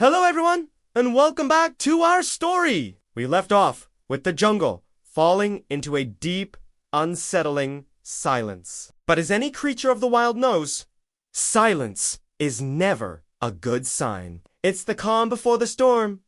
Hello everyone, and welcome back to our story! We left off with the jungle falling into a deep, unsettling silence. But as any creature of the wild knows, silence is never a good sign. It's the calm before the storm,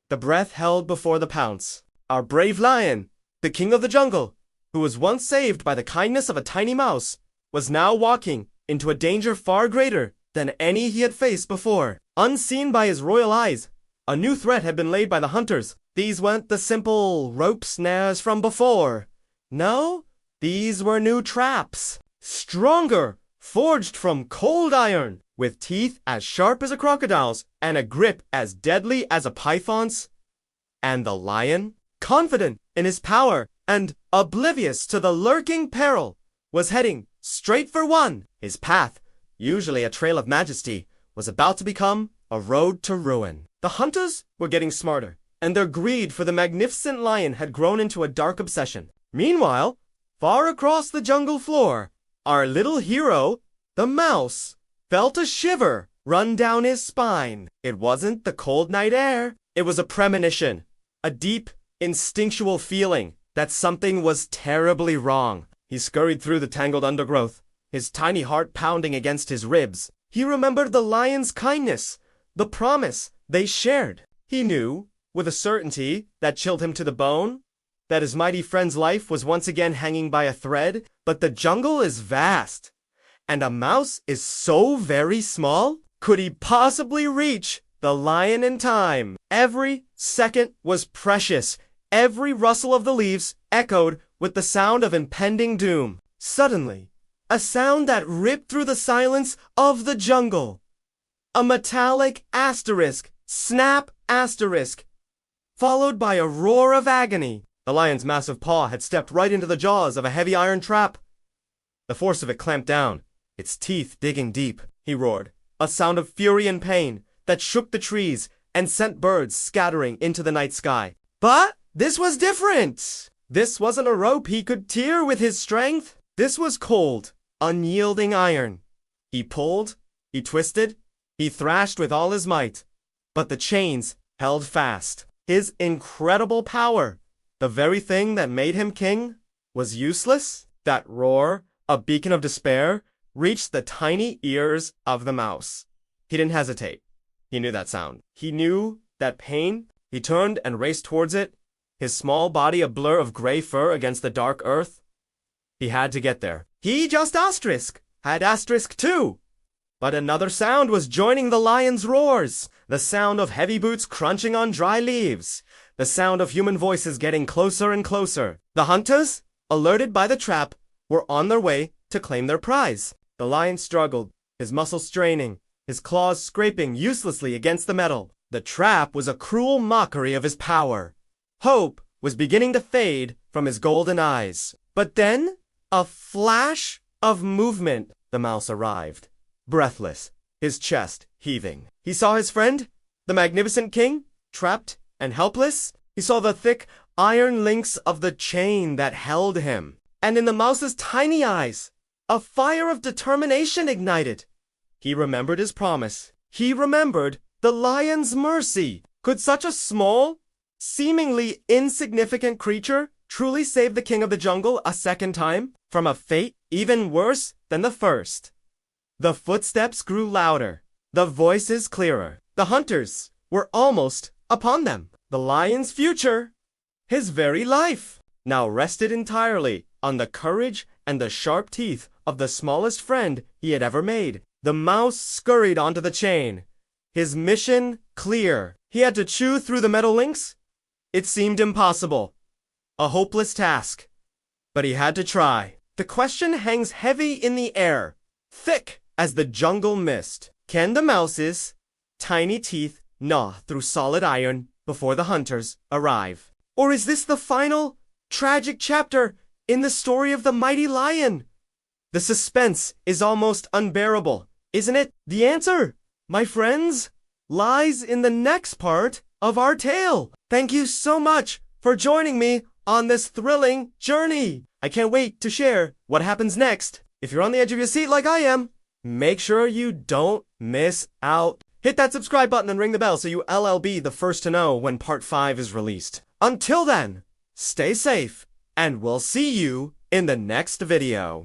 the breath held before the pounce. Our brave lion, the king of the jungle, who was once saved by the kindness of a tiny mouse, was now walking into a danger far greater than any he had faced before. Unseen by his royal eyes, a new threat had been laid by the hunters. These weren't the simple rope snares from before. No, these were new traps. Stronger, forged from cold iron, with teeth as sharp as a crocodile's and a grip as deadly as a python's. And the lion, confident in his power and oblivious to the lurking peril, was heading straight for one. His path, usually a trail of majesty, was about to become a road to ruin. The hunters were getting smarter, and their greed for the magnificent lion had grown into a dark obsession. Meanwhile, far across the jungle floor, our little hero, the mouse, felt a shiver run down his spine. It wasn't the cold night air. It was a premonition, a deep, instinctual feeling that something was terribly wrong. He scurried through the tangled undergrowth, his tiny heart pounding against his ribs. He remembered the lion's kindness, the promise they shared. He knew, with a certainty that chilled him to the bone, that his mighty friend's life was once again hanging by a thread. But the jungle is vast, and a mouse is so very small. Could he possibly reach the lion in time? Every second was precious. Every rustle of the leaves echoed with the sound of impending doom. Suddenly, a sound that ripped through the silence of the jungle. A metallic asterisk, snap asterisk, followed by a roar of agony. The lion's massive paw had stepped right into the jaws of a heavy iron trap. The force of it clamped down, its teeth digging deep. He roared, a sound of fury and pain that shook the trees and sent birds scattering into the night sky. But this was different. This wasn't a rope he could tear with his strength. This was cold, unyielding iron. He pulled, he twisted, he thrashed with all his might, but the chains held fast. His incredible power, the very thing that made him king, was useless. That roar, a beacon of despair, reached the tiny ears of the mouse. He didn't hesitate. He knew that sound. He knew that pain. He turned and raced towards it, his small body a blur of gray fur against the dark earth. He had to get there. He just asterisk had asterisk too. But another sound was joining the lion's roars. The sound of heavy boots crunching on dry leaves. The sound of human voices getting closer and closer. The hunters, alerted by the trap, were on their way to claim their prize. The lion struggled, his muscles straining, his claws scraping uselessly against the metal. The trap was a cruel mockery of his power. Hope was beginning to fade from his golden eyes. But then, a flash of movement. The mouse arrived, breathless, his chest heaving. He saw his friend, the magnificent king, trapped and helpless. He saw the thick iron links of the chain that held him. And in the mouse's tiny eyes, a fire of determination ignited. He remembered his promise. He remembered the lion's mercy. Could such a small, seemingly insignificant creature truly save the king of the jungle a second time from a fate even worse than the first? The footsteps grew louder, the voices clearer. The hunters were almost upon them. The lion's future, his very life, now rested entirely on the courage and the sharp teeth of the smallest friend he had ever made. The mouse scurried onto the chain, his mission clear. He had to chew through the metal links. It seemed impossible, a hopeless task, but he had to try. The question hangs heavy in the air, thick as the jungle mist. Can the mouse's tiny teeth gnaw through solid iron before the hunters arrive? Or is this the final, tragic chapter in the story of the mighty lion? The suspense is almost unbearable, isn't it? The answer, my friends, lies in the next part of our tale. Thank you so much for joining me on this thrilling journey. I can't wait to share what happens next. If you're on the edge of your seat like I am, make sure you don't miss out. Hit that subscribe button and ring the bell so you'll be the first to know when part 5 is released. Until then, stay safe, and we'll see you in the next video.